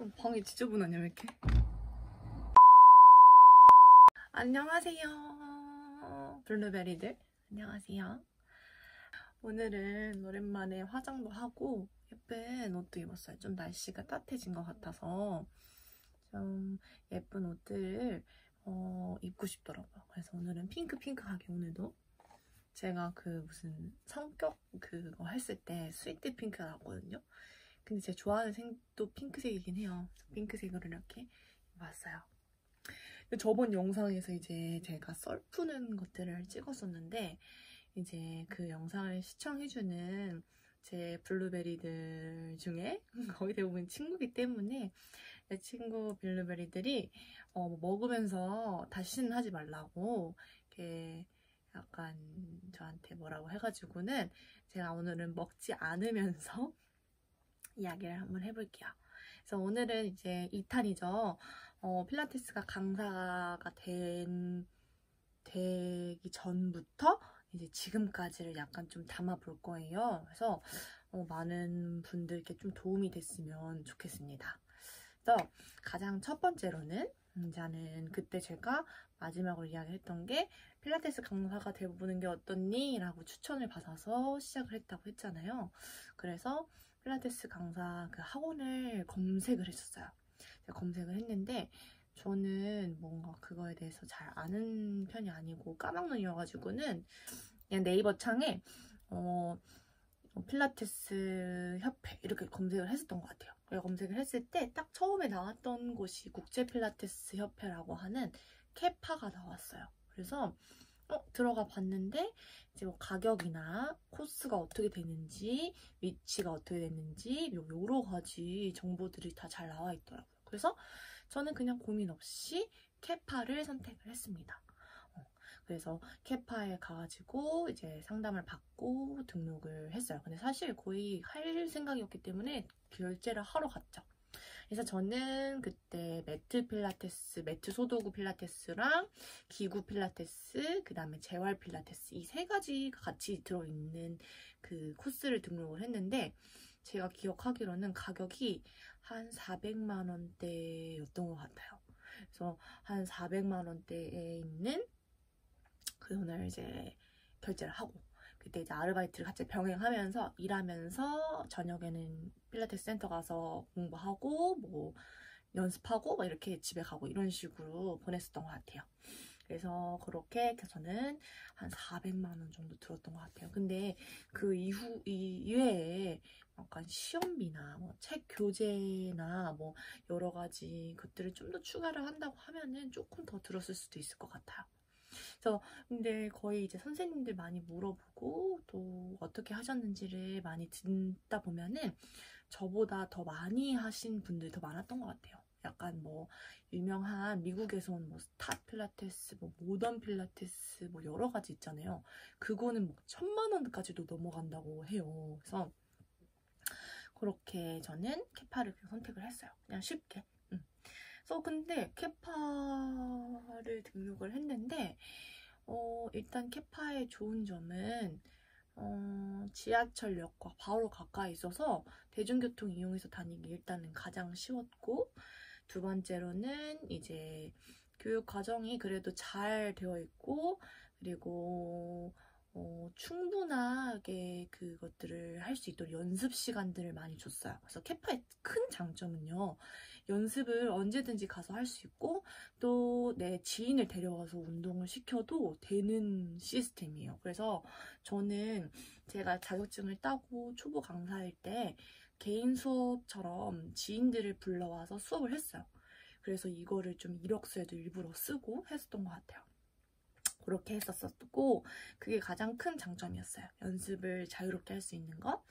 방이 지저분하냐 왜 이렇게? 안녕하세요 블루베리들. 안녕하세요. 오늘은 오랜만에 화장도 하고 예쁜 옷도 입었어요. 좀 날씨가 따뜻해진 것 같아서 좀 예쁜 옷들을 입고 싶더라고요. 그래서 오늘은 핑크하게 오늘도 제가 그 무슨 성격 그거 했을 때 스위트 핑크가 나왔거든요. 근데 제가 좋아하는 색도 핑크색이긴 해요. 핑크색으로 이렇게 입었어요. 저번 영상에서 이제 제가 썰 푸는 것들을 찍었었는데 이제 그 영상을 시청해주는 제 블루베리들 중에 거의 대부분 친구이기 때문에 내 친구 블루베리들이 먹으면서 다시는 하지 말라고 이렇게 약간 저한테 뭐라고 해가지고는 제가 오늘은 먹지 않으면서 이야기를 한번 해볼게요. 그래서 오늘은 이제 2탄이죠. 필라테스가 강사가 되기 전부터 이제 지금까지를 약간 좀 담아볼 거예요. 그래서 많은 분들께 좀 도움이 됐으면 좋겠습니다. 그래서 가장 첫 번째로는 저는 그때 제가 마지막으로 이야기했던 게 필라테스 강사가 되어보는 게 어떻니? 라고 추천을 받아서 시작을 했다고 했잖아요. 그래서 필라테스 강사 그 학원을 검색을 했었어요. 제가 검색을 했는데 저는 뭔가 그거에 대해서 잘 아는 편이 아니고 까막눈이어가지고는 그냥 네이버 창에 필라테스 협회 이렇게 검색을 했었던 것 같아요. 그래서 검색을 했을 때 딱 처음에 나왔던 곳이 국제 필라테스 협회라고 하는 케파가 나왔어요. 그래서 들어가 봤는데 이제 뭐 가격이나 코스가 어떻게 되는지 위치가 어떻게 됐는지 여러 가지 정보들이 다 잘 나와 있더라고요. 그래서 저는 그냥 고민 없이 케파를 선택을 했습니다. 그래서 케파에 가가지고 이제 상담을 받고 등록을 했어요. 근데 사실 거의 할 생각이었기 때문에 결제를 하러 갔죠. 그래서 저는 그때 매트 필라테스, 매트 소도구 필라테스랑 기구 필라테스, 그 다음에 재활 필라테스 이 세 가지가 같이 들어있는 그 코스를 등록을 했는데 제가 기억하기로는 가격이 한 400만 원대였던 것 같아요. 그래서 한 400만 원대에 있는 그 돈을 이제 결제를 하고 그때 이제 아르바이트를 같이 병행하면서 일하면서 저녁에는 필라테스 센터 가서 공부하고 뭐 연습하고 막 이렇게 집에 가고 이런 식으로 보냈었던 것 같아요. 그래서 그렇게 저는 한 400만 원 정도 들었던 것 같아요. 근데 그 이외에 약간 시험비나 뭐 책 교재나 뭐 여러 가지 것들을 좀 더 추가를 한다고 하면은 조금 더 들었을 수도 있을 것 같아요. 그래서 근데 거의 이제 선생님들 많이 물어보고 또 어떻게 하셨는지를 많이 듣다 보면은 저보다 더 많이 하신 분들이 더 많았던 것 같아요. 약간 뭐 유명한 미국에서 온 뭐 스타 필라테스, 뭐 모던 필라테스 뭐 여러 가지 있잖아요. 그거는 뭐 1000만 원까지도 넘어간다고 해요. 그래서 그렇게 저는 케파를 그냥 선택을 했어요. 그냥 쉽게. 그래서 근데 케파를 등록을 했는데 일단 케파의 좋은 점은 지하철역과 바로 가까이 있어서 대중교통 이용해서 다니기 일단은 가장 쉬웠고 두 번째로는 이제 교육 과정이 그래도 잘 되어 있고 그리고 충분하게 그것들을 할 수 있도록 연습 시간들을 많이 줬어요. 그래서 케파의 큰 장점은요. 연습을 언제든지 가서 할 수 있고 또 내 지인을 데려와서 운동을 시켜도 되는 시스템이에요. 그래서 저는 제가 자격증을 따고 초보 강사일 때 개인 수업처럼 지인들을 불러와서 수업을 했어요. 그래서 이거를 좀 이력서에도 일부러 쓰고 했었던 것 같아요. 그렇게 했었고 그게 가장 큰 장점이었어요. 연습을 자유롭게 할 수 있는 것.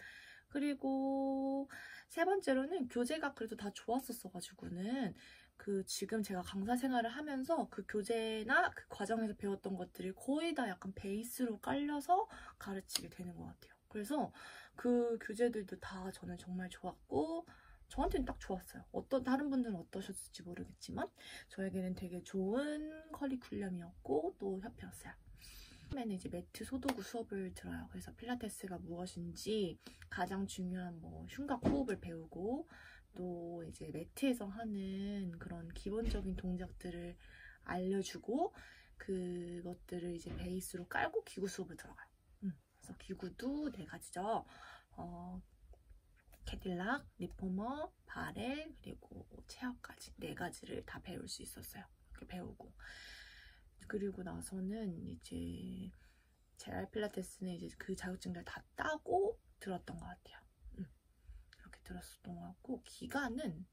그리고 세 번째로는 교재가 그래도 다 좋았었어가지고는 그 지금 제가 강사 생활을 하면서 그 교재나 그 과정에서 배웠던 것들이 거의 다 약간 베이스로 깔려서 가르치게 되는 것 같아요. 그래서 그 교재들도 다 저는 정말 좋았고 저한테는 딱 좋았어요. 다른 분들은 어떠셨을지 모르겠지만 저에게는 되게 좋은 커리큘럼이었고 또 협회였어요. 처음에는 이제 매트 소도구 수업을 들어요. 그래서 필라테스가 무엇인지 가장 중요한 뭐 흉곽 호흡을 배우고 또 이제 매트에서 하는 그런 기본적인 동작들을 알려주고 그것들을 이제 베이스로 깔고 기구 수업을 들어가요. 그래서 기구도 4가지죠. 캐딜락, 리포머, 바렐, 그리고 체어까지 4가지를 다 배울 수 있었어요. 이렇게 배우고. 그리고 나서는 이제 JR 필라테스는 이제 그 자격증을 다 따고 들었던 것 같아요. 이렇게 들었었던 것 같고, 기간은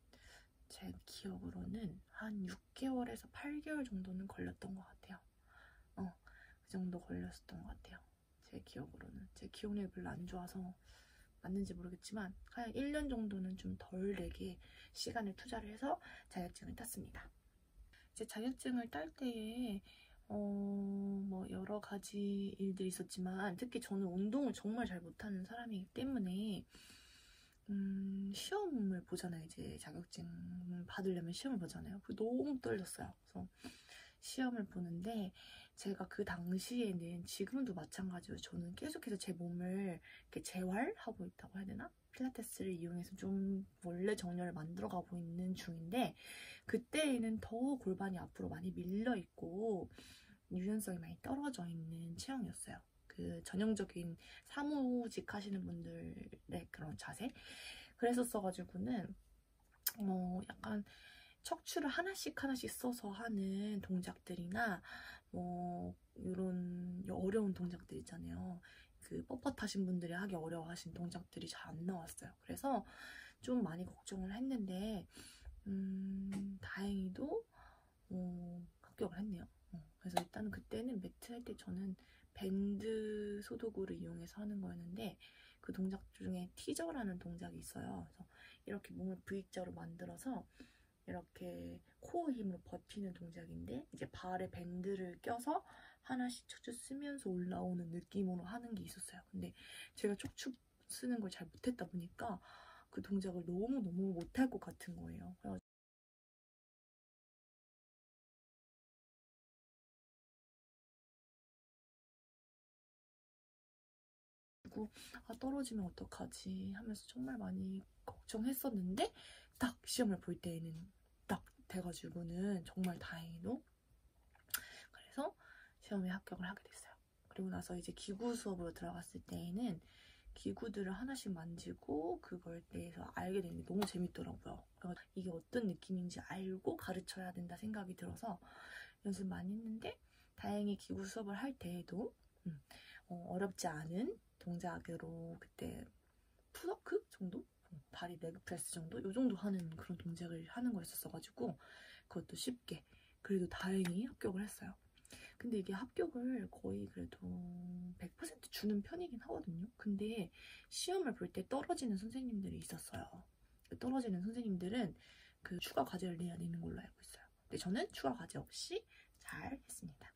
제 기억으로는 한 6개월에서 8개월 정도는 걸렸던 것 같아요. 그 정도 걸렸었던 것 같아요. 제 기억으로는. 제 기억력이 별로 안 좋아서 맞는지 모르겠지만 한 1년 정도는 좀 덜 내게 시간을 투자를 해서 자격증을 땄습니다. 제 자격증을 딸 때에 뭐 여러 가지 일들이 있었지만 특히 저는 운동을 정말 잘 못하는 사람이기 때문에 시험을 보잖아요. 이제 자격증 받으려면 시험을 보잖아요. 너무 떨렸어요. 그래서 시험을 보는데 제가 그 당시에는 지금도 마찬가지로 저는 계속해서 제 몸을 이렇게 재활하고 있다고 해야 되나? 필라테스를 이용해서 좀 원래 정렬을 만들어가고 있는 중인데 그때에는 더 골반이 앞으로 많이 밀려 있고 유연성이 많이 떨어져 있는 체형이었어요. 그 전형적인 사무직 하시는 분들의 그런 자세? 그랬었어가지고는 약간 척추를 하나씩 써서 하는 동작들이나 뭐 이런 어려운 동작들 있잖아요. 그 뻣뻣하신 분들이 하기 어려워하신 동작들이 잘 안 나왔어요. 그래서 좀 많이 걱정을 했는데 다행히도 합격을 했네요. 그래서 일단 그때는 매트 할 때 저는 밴드 소도구를 이용해서 하는 거였는데 그 동작 중에 티저라는 동작이 있어요. 그래서 이렇게 몸을 V자로 만들어서 이렇게 코어 힘으로 버티는 동작인데 이제 발에 밴드를 껴서 하나씩 척추 쓰면서 올라오는 느낌으로 하는 게 있었어요. 근데 제가 척추 쓰는 걸 잘 못했다 보니까 그 동작을 너무너무 못할 것 같은 거예요. 그래가지고 떨어지면 어떡하지 하면서 정말 많이 걱정했었는데 딱 시험을 볼 때에는 딱 돼가지고는 정말 다행히도 그래서 시험에 합격을 하게 됐어요. 그리고 나서 이제 기구 수업으로 들어갔을 때에는 기구들을 하나씩 만지고 그걸 대해서 알게 되는데 너무 재밌더라고요. 그래서 이게 어떤 느낌인지 알고 가르쳐야 된다 생각이 들어서 연습 많이 했는데 다행히 기구 수업을 할 때에도 어렵지 않은 동작으로 그때 푸더크 정도? 다리 레그 프레스 정도? 이 정도 하는 그런 동작을 하는 거였었어가지고 그것도 쉽게 그래도 다행히 합격을 했어요. 근데 이게 합격을 거의 그래도 100% 주는 편이긴 하거든요. 근데 시험을 볼 때 떨어지는 선생님들이 있었어요. 떨어지는 선생님들은 그 추가 과제를 내야 되는 걸로 알고 있어요. 근데 저는 추가 과제 없이 잘 했습니다.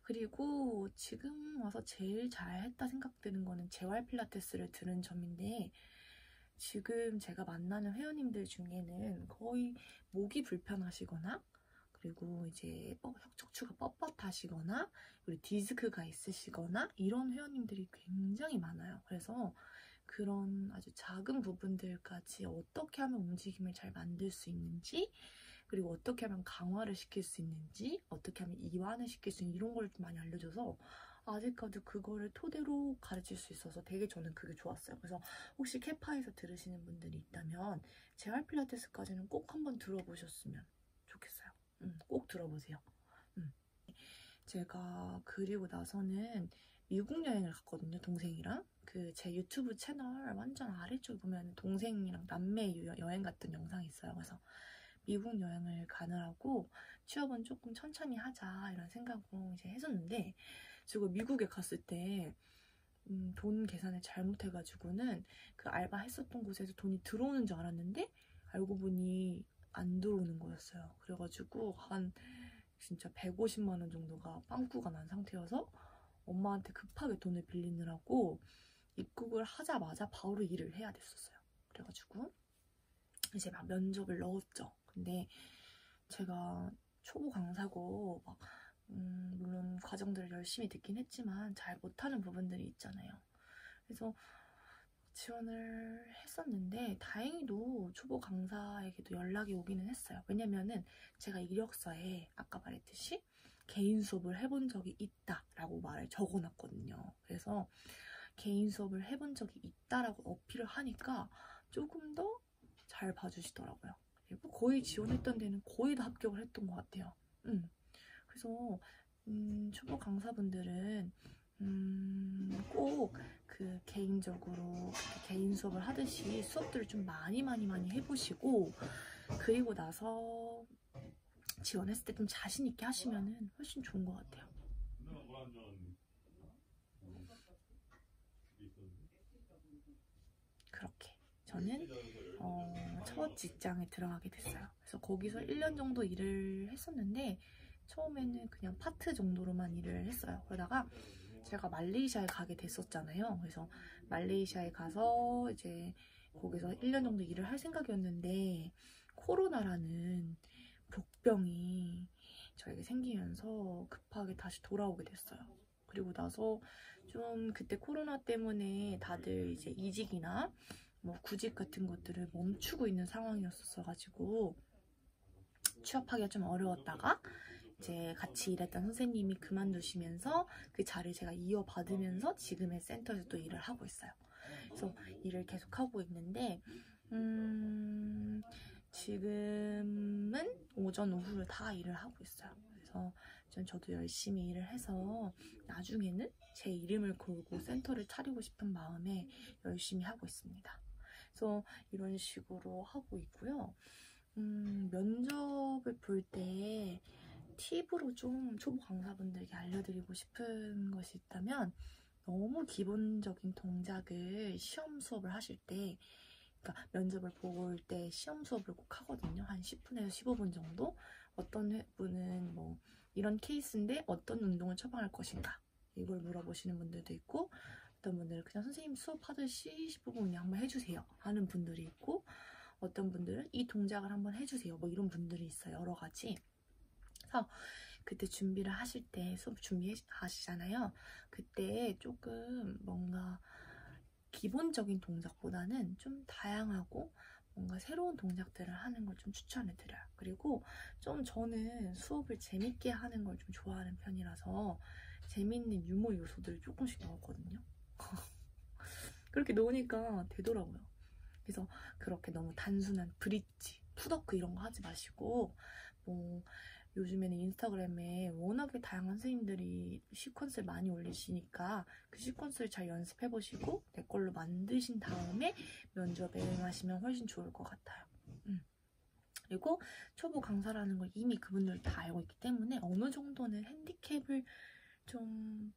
그리고 지금 와서 제일 잘했다 생각되는 거는 재활 필라테스를 들은 점인데 지금 제가 만나는 회원님들 중에는 거의 목이 불편하시거나 그리고 이제 척추가 뻣뻣하시거나 그리고 디스크가 있으시거나 이런 회원님들이 굉장히 많아요. 그래서 그런 아주 작은 부분들까지 어떻게 하면 움직임을 잘 만들 수 있는지 그리고 어떻게 하면 강화를 시킬 수 있는지 어떻게 하면 이완을 시킬 수 있는지 이런 걸 좀 많이 알려줘서 아직까지 그거를 토대로 가르칠 수 있어서 되게 저는 그게 좋았어요. 그래서 혹시 캐파에서 들으시는 분들이 있다면 재활 필라테스까지는 꼭 한번 들어보셨으면 좋겠어요. 꼭 들어보세요. 제가 그리고 나서는 미국 여행을 갔거든요. 동생이랑. 그 제 유튜브 채널 완전 아래쪽에 보면 동생이랑 남매 여행 갔던 영상이 있어요. 그래서 미국 여행을 가느라고 취업은 조금 천천히 하자 이런 생각으로 이제 했었는데 제가 미국에 갔을 때 돈 계산을 잘못해가지고는 그 알바 했었던 곳에서 돈이 들어오는 줄 알았는데 알고 보니 안 들어오는 거였어요. 그래가지고 한 진짜 150만 원 정도가 빵꾸가 난 상태여서 엄마한테 급하게 돈을 빌리느라고 입국을 하자마자 바로 일을 해야 됐었어요. 그래가지고 이제 막 면접을 넣었죠. 근데 제가 초보 강사고 막 물론 과정들을 열심히 듣긴 했지만 잘 못하는 부분들이 있잖아요. 그래서 지원을 했었는데 다행히도 초보 강사에게도 연락이 오기는 했어요. 왜냐면은 제가 이력서에 아까 말했듯이 개인 수업을 해본 적이 있다라고 말을 적어놨거든요. 그래서 개인 수업을 해본 적이 있다라고 어필을 하니까 조금 더 잘 봐주시더라고요. 그리고 거의 지원했던 데는 거의 다 합격을 했던 것 같아요. 그래서 초보 강사분들은 꼭 그 개인적으로 개인 수업을 하듯이 수업들을 좀 많이 해보시고 그리고 나서 지원했을 때 좀 자신 있게 하시면은 훨씬 좋은 것 같아요. 그렇게 저는 첫 직장에 들어가게 됐어요. 그래서 거기서 1년 정도 일을 했었는데 처음에는 그냥 파트 정도로만 일을 했어요. 그러다가 제가 말레이시아에 가게 됐었잖아요. 그래서 말레이시아에 가서 이제 거기서 1년 정도 일을 할 생각이었는데 코로나라는 복병이 저에게 생기면서 급하게 다시 돌아오게 됐어요. 그리고 나서 좀 그때 코로나 때문에 다들 이제 이직이나 뭐 구직 같은 것들을 멈추고 있는 상황이었어가지고 취업하기가 좀 어려웠다가 이제 같이 일했던 선생님이 그만두시면서 그 자리를 제가 이어받으면서 지금의 센터에서 또 일을 하고 있어요. 그래서 일을 계속 하고 있는데 지금은 오전 오후를 다 일을 하고 있어요. 그래서 저도 열심히 일을 해서 나중에는 제 이름을 걸고 센터를 차리고 싶은 마음에 열심히 하고 있습니다. 그래서 이런 식으로 하고 있고요. 면접을 볼 때 팁으로 좀 초보 강사분들에게 알려드리고 싶은 것이 있다면 너무 기본적인 동작을 시험 수업을 하실 때 그러니까 면접을 볼 때 시험 수업을 꼭 하거든요. 한 10분에서 15분 정도. 어떤 분은 뭐 이런 케이스인데 어떤 운동을 처방할 것인가 이걸 물어보시는 분들도 있고 어떤 분들은 그냥 선생님 수업하듯이 15분 그냥 한번 해주세요 하는 분들이 있고 어떤 분들은 이 동작을 한번 해주세요 뭐 이런 분들이 있어요. 여러 가지. 그래서 그때 준비를 하실 때 수업 준비하시잖아요. 그때 조금 뭔가 기본적인 동작보다는 좀 다양하고 뭔가 새로운 동작들을 하는 걸 좀 추천해 드려요. 그리고 좀 저는 수업을 재밌게 하는 걸 좀 좋아하는 편이라서 재밌는 유머 요소들을 조금씩 넣었거든요. 그렇게 넣으니까 되더라고요. 그래서 그렇게 너무 단순한 브릿지, 풋워크 이런 거 하지 마시고 뭐 요즘에는 인스타그램에 워낙에 다양한 선생님들이 시퀀스를 많이 올리시니까 그 시퀀스를 잘 연습해보시고 내 걸로 만드신 다음에 면접에 응하시면 훨씬 좋을 것 같아요. 그리고 초보 강사라는 걸 이미 그분들 다 알고 있기 때문에 어느 정도는 핸디캡을 좀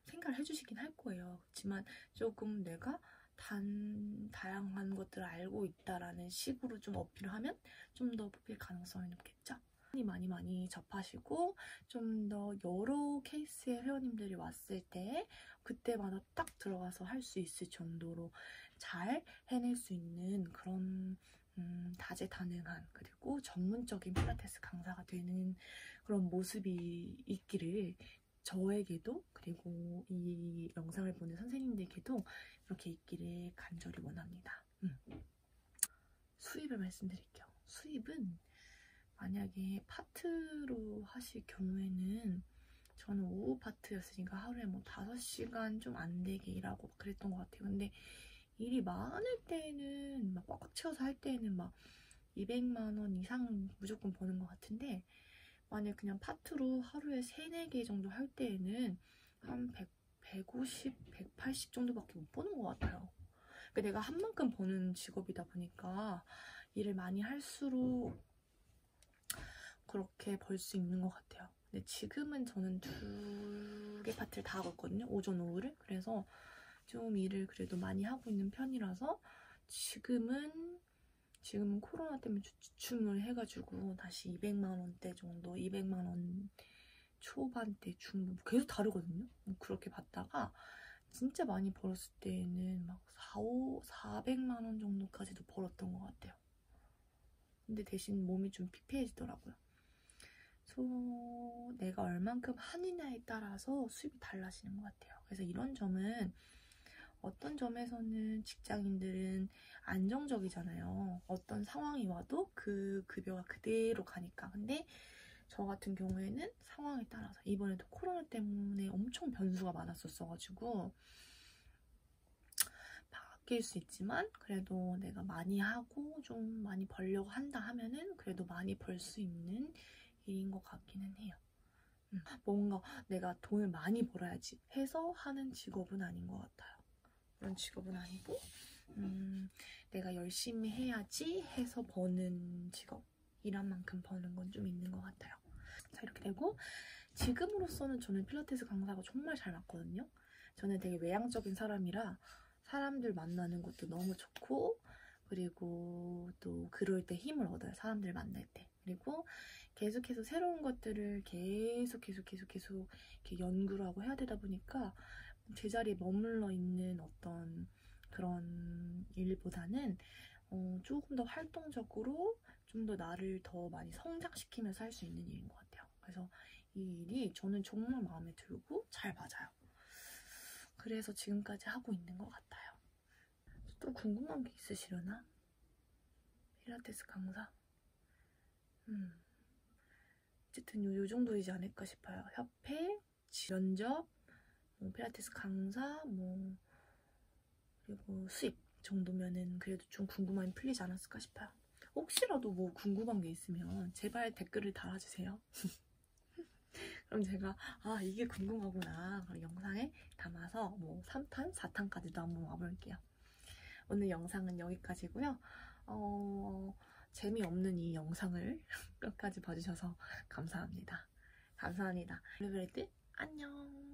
생각을 해주시긴 할 거예요. 그렇지만 조금 내가 다양한 것들을 알고 있다라는 식으로 좀 어필을 하면 좀 더 뽑힐 가능성이 높겠죠? 많이 접하시고 좀 더 여러 케이스의 회원님들이 왔을 때 그때마다 딱 들어가서 할 수 있을 정도로 잘 해낼 수 있는 그런 다재다능한 그리고 전문적인 필라테스 강사가 되는 그런 모습이 있기를 저에게도 그리고 이 영상을 보는 선생님들께도 이렇게 있기를 간절히 원합니다. 수입을 말씀드릴게요. 수입은 만약에 파트로 하실 경우에는 저는 오후 파트였으니까 하루에 뭐 5시간 좀 안 되게 일하고 그랬던 것 같아요. 근데 일이 많을 때는 막 꽉꽉 채워서 할 때는 막 200만 원 이상 무조건 버는 것 같은데 만약 그냥 파트로 하루에 3, 4개 정도 할 때에는 한 150, 180 정도밖에 못 버는 것 같아요. 그러니까 내가 한 만큼 버는 직업이다 보니까 일을 많이 할수록 그렇게 벌 수 있는 것 같아요. 근데 지금은 저는 2개 파트를 다 하고 있거든요. 오전, 오후를. 그래서 좀 일을 그래도 많이 하고 있는 편이라서 지금은 코로나 때문에 주춤을 해가지고 다시 200만 원대 정도, 200만 원 초반대 중반 계속 다르거든요. 그렇게 받다가 진짜 많이 벌었을 때는 막 400만 원 정도까지도 벌었던 것 같아요. 근데 대신 몸이 좀 피폐해지더라고요. 그래서 내가 얼만큼 하느냐에 따라서 수입이 달라지는 것 같아요. 그래서 이런 점은 어떤 점에서는 직장인들은 안정적이잖아요. 어떤 상황이 와도 그 급여가 그대로 가니까. 근데 저 같은 경우에는 상황에 따라서 이번에도 코로나 때문에 엄청 변수가 많았었어가지고 바뀔 수 있지만 그래도 내가 많이 하고 좀 많이 벌려고 한다 하면은 그래도 많이 벌 수 있는 일인 것 같기는 해요. 뭔가 내가 돈을 많이 벌어야지 해서 하는 직업은 아닌 것 같아요. 그런 직업은 아니고 내가 열심히 해야지 해서 버는 직업, 일한 만큼 버는 건 좀 있는 것 같아요. 자, 이렇게 되고 지금으로서는 저는 필라테스 강사가 정말 잘 맞거든요. 저는 되게 외향적인 사람이라 사람들 만나는 것도 너무 좋고 그리고 또 그럴 때 힘을 얻어요. 사람들 만날 때. 그리고 계속해서 새로운 것들을 계속 이렇게 연구를 하고 해야 되다 보니까 제자리에 머물러 있는 어떤 그런 일보다는 조금 더 활동적으로 좀 더 나를 더 많이 성장시키면서 할 수 있는 일인 것 같아요. 그래서 이 일이 저는 정말 마음에 들고 잘 맞아요. 그래서 지금까지 하고 있는 것 같아요. 또 궁금한 게 있으시려나? 필라테스 강사? 어쨌든 요 정도이지 않을까 싶어요. 협회, 면접, 필라테스 강사, 그리고 수입 정도면은 그래도 좀 궁금함이 풀리지 않았을까 싶어요. 혹시라도 뭐 궁금한 게 있으면 제발 댓글을 달아주세요. 그럼 제가 이게 궁금하구나 그럼 영상에 담아서 3탄, 4탄까지도 한번 와볼게요. 오늘 영상은 여기까지고요. 재미없는 이 영상을 끝까지 봐주셔서 감사합니다. 감사합니다. 블루베리들 안녕.